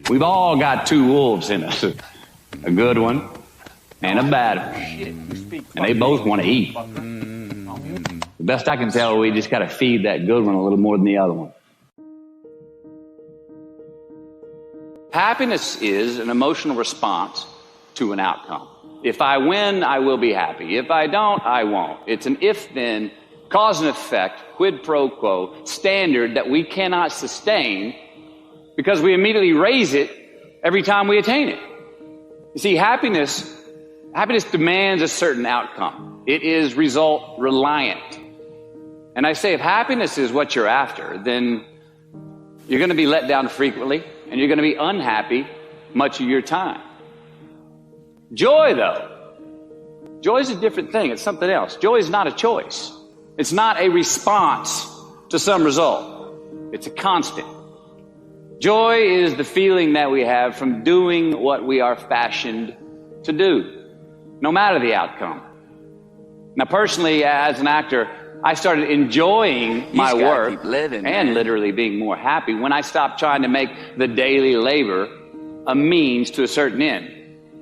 We've all got two wolves in us, a good one and a bad one, and they both want to eat. The best I can tell, we just got to feed that good one a little more than the other one. Happiness is an emotional response to an outcome. If I win, I will be happy. If I don't, I won't. It's an if-then, cause and effect, quid pro quo standard that we cannot sustain because we immediately raise it every time we attain it. You see, happiness demands a certain outcome. It is result reliant. And I say if happiness is what you're after, then you're going to be let down frequently and you're going to be unhappy much of your time. Joy, though, joy is a different thing. It's something else. Joy is not a choice. It's not a response to some result. It's a constant. Joy is the feeling that we have from doing what we are fashioned to do, no matter the outcome. Now, personally, as an actor, I started enjoying my work and literally being more happy when I stopped trying to make the daily labor a means to a certain end.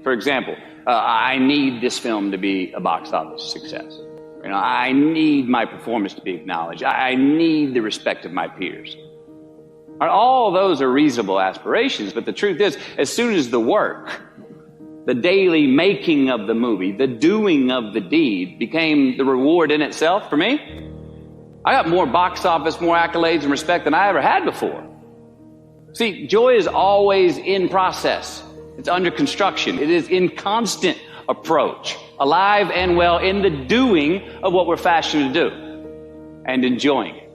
For example, I need this film to be a box office success. I need my performance to be acknowledged. I need the respect of my peers. All those are reasonable aspirations, but the truth is, as soon as the work, the daily making of the movie, the doing of the deed became the reward in itself for me, I got more box office, more accolades and respect than I ever had before. See, joy is always in process. It's under construction. It is in constant approach, alive and well in the doing of what we're fashioned to do and enjoying it.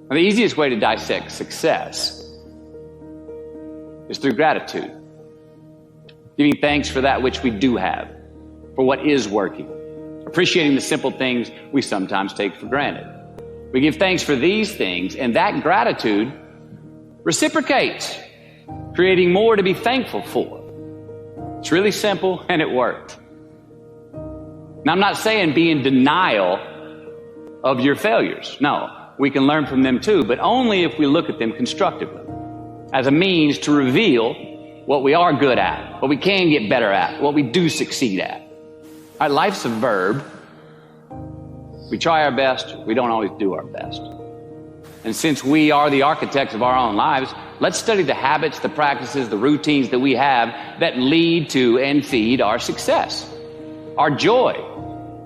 And the easiest way to dissect success is through gratitude. Giving thanks for that which we do have, for what is working. Appreciating the simple things we sometimes take for granted. We give thanks for these things, and that gratitude reciprocates, creating more to be thankful for. It's really simple, and it worked. Now, I'm not saying be in denial of your failures. No, we can learn from them too, but only if we look at them constructively, as a means to reveal what we are good at, what we can get better at, what we do succeed at. All right, life's a verb. We try our best, we don't always do our best. And since we are the architects of our own lives, let's study the habits, the practices, the routines that we have that lead to and feed our success, our joy,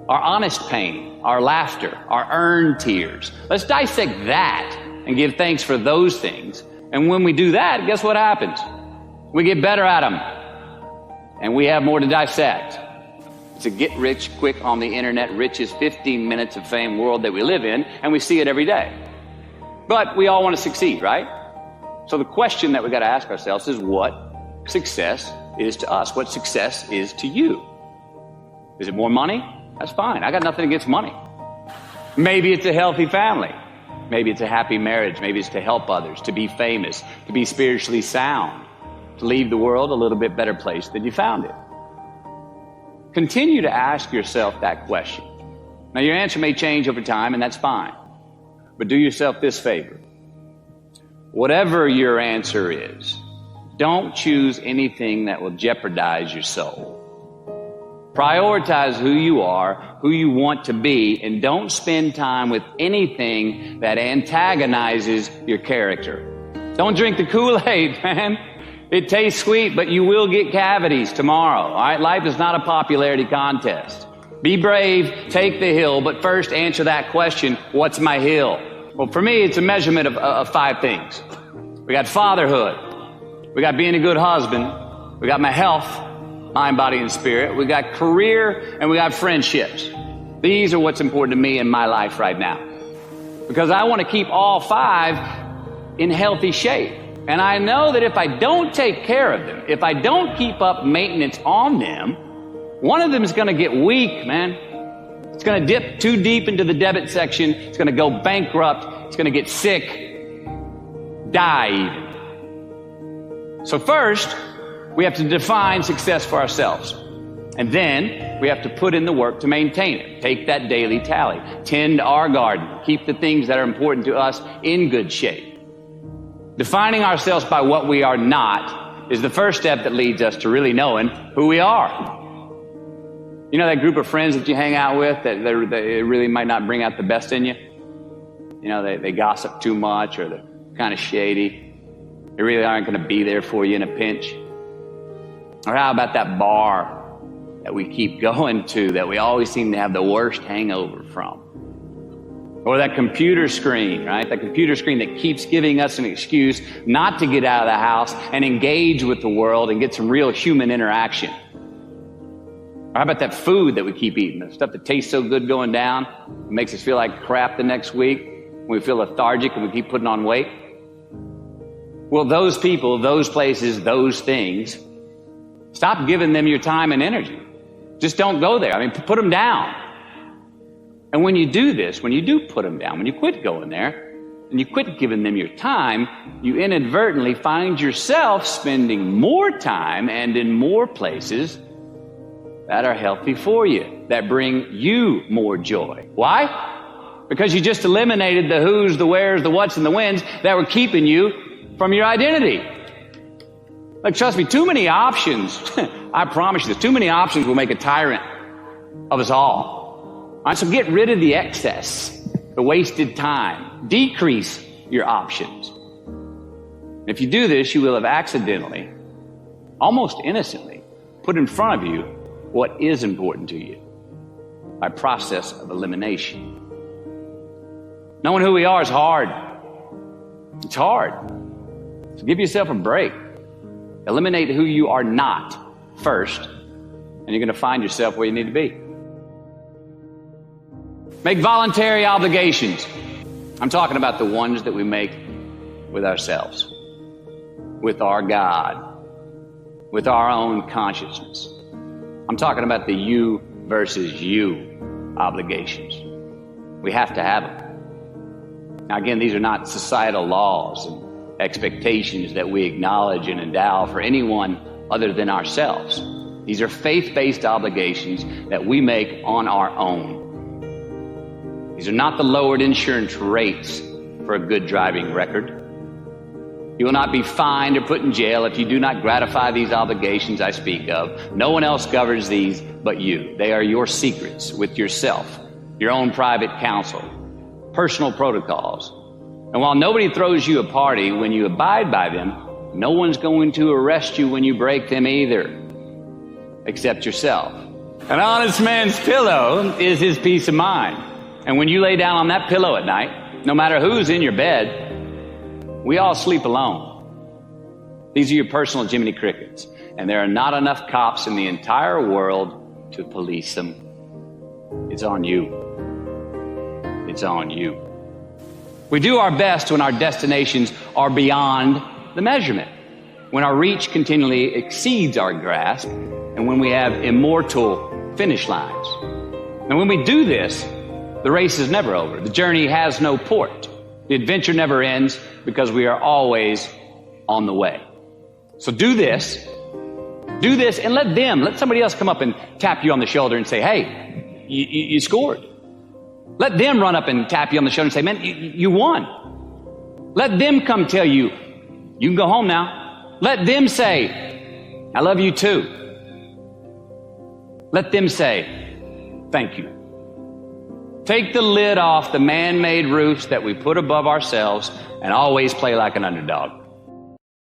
our honest pain, our laughter, our earned tears. Let's dissect that and give thanks for those things. And when we do that, guess what happens? We get better at them, and we have more to dissect. It's a get-rich-quick on the internet, richest 15 minutes of fame world that we live in, and we see it every day. But we all want to succeed, right? So the question that we got to ask ourselves is what success is to us, what success is to you. Is it more money? That's fine. I got nothing against money. Maybe it's a healthy family. Maybe it's a happy marriage. Maybe it's to help others, to be famous, to be spiritually sound, to leave the world a little bit better place than you found it. Continue to ask yourself that question. Now, your answer may change over time, and that's fine. But do yourself this favor. Whatever your answer is, don't choose anything that will jeopardize your soul. Prioritize who you are, who you want to be, and don't spend time with anything that antagonizes your character. Don't drink the Kool-Aid, man. It tastes sweet, but you will get cavities tomorrow. All right? Life is not a popularity contest. Be brave, take the hill, but first answer that question, what's my hill? Well, for me, it's a measurement of 5 things. We got fatherhood. We got being a good husband. We got my health, mind, body, and spirit. We got career, and we got friendships. These are what's important to me in my life right now. Because I want to keep all 5 in healthy shape. And I know that if I don't take care of them, if I don't keep up maintenance on them, one of them is going to get weak, man. It's going to dip too deep into the debit section. It's going to go bankrupt. It's going to get sick, die even. So first, we have to define success for ourselves. And then we have to put in the work to maintain it. Take that daily tally. Tend our garden. Keep the things that are important to us in good shape. Defining ourselves by what we are not is the first step that leads us to really knowing who we are. You know that group of friends that you hang out with that they really might not bring out the best in you? You know, they gossip too much, or they're kind of shady. They really aren't going to be there for you in a pinch. Or how about that bar that we keep going to that we always seem to have the worst hangover from? Or that computer screen, right? That computer screen that keeps giving us an excuse not to get out of the house and engage with the world and get some real human interaction. Or how about that food that we keep eating, the stuff that tastes so good going down, it makes us feel like crap the next week, we feel lethargic and we keep putting on weight? Well, those people, those places, those things, stop giving them your time and energy. Just don't go there. I mean, put them down. And when you do this, when you do put them down, when you quit going there, and you quit giving them your time, you inadvertently find yourself spending more time and in more places that are healthy for you, that bring you more joy. Why? Because you just eliminated the who's, the where's, the what's, and the when's that were keeping you from your identity. Like, trust me, too many options, I promise you this, too many options will make a tyrant of us all. All right, so get rid of the excess, the wasted time. Decrease your options. If you do this, you will have accidentally, almost innocently, put in front of you what is important to you by process of elimination. Knowing who we are is hard. It's hard. So give yourself a break. Eliminate who you are not first, and you're going to find yourself where you need to be. Make voluntary obligations. I'm talking about the ones that we make with ourselves, with our God, with our own consciousness. I'm talking about the you versus you obligations. We have to have them. Now, again, these are not societal laws and expectations that we acknowledge and endow for anyone other than ourselves. These are faith-based obligations that we make on our own. These are not the lowered insurance rates for a good driving record. You will not be fined or put in jail if you do not gratify these obligations I speak of. No one else governs these but you. They are your secrets with yourself, your own private counsel, personal protocols. And while nobody throws you a party when you abide by them, no one's going to arrest you when you break them either, except yourself. An honest man's pillow is his peace of mind. And when you lay down on that pillow at night, no matter who's in your bed, we all sleep alone. These are your personal Jiminy Crickets, and there are not enough cops in the entire world to police them. It's on you. It's on you. We do our best when our destinations are beyond the measurement, when our reach continually exceeds our grasp, and when we have immortal finish lines. And when we do this, the race is never over. The journey has no port. The adventure never ends because we are always on the way. So do this, and let somebody else come up and tap you on the shoulder and say, hey, you scored. Let them run up and tap you on the shoulder and say, man, you won. Let them come tell you, you can go home now. Let them say, I love you too. Let them say, thank you. Take the lid off the man-made roofs that we put above ourselves and always play like an underdog.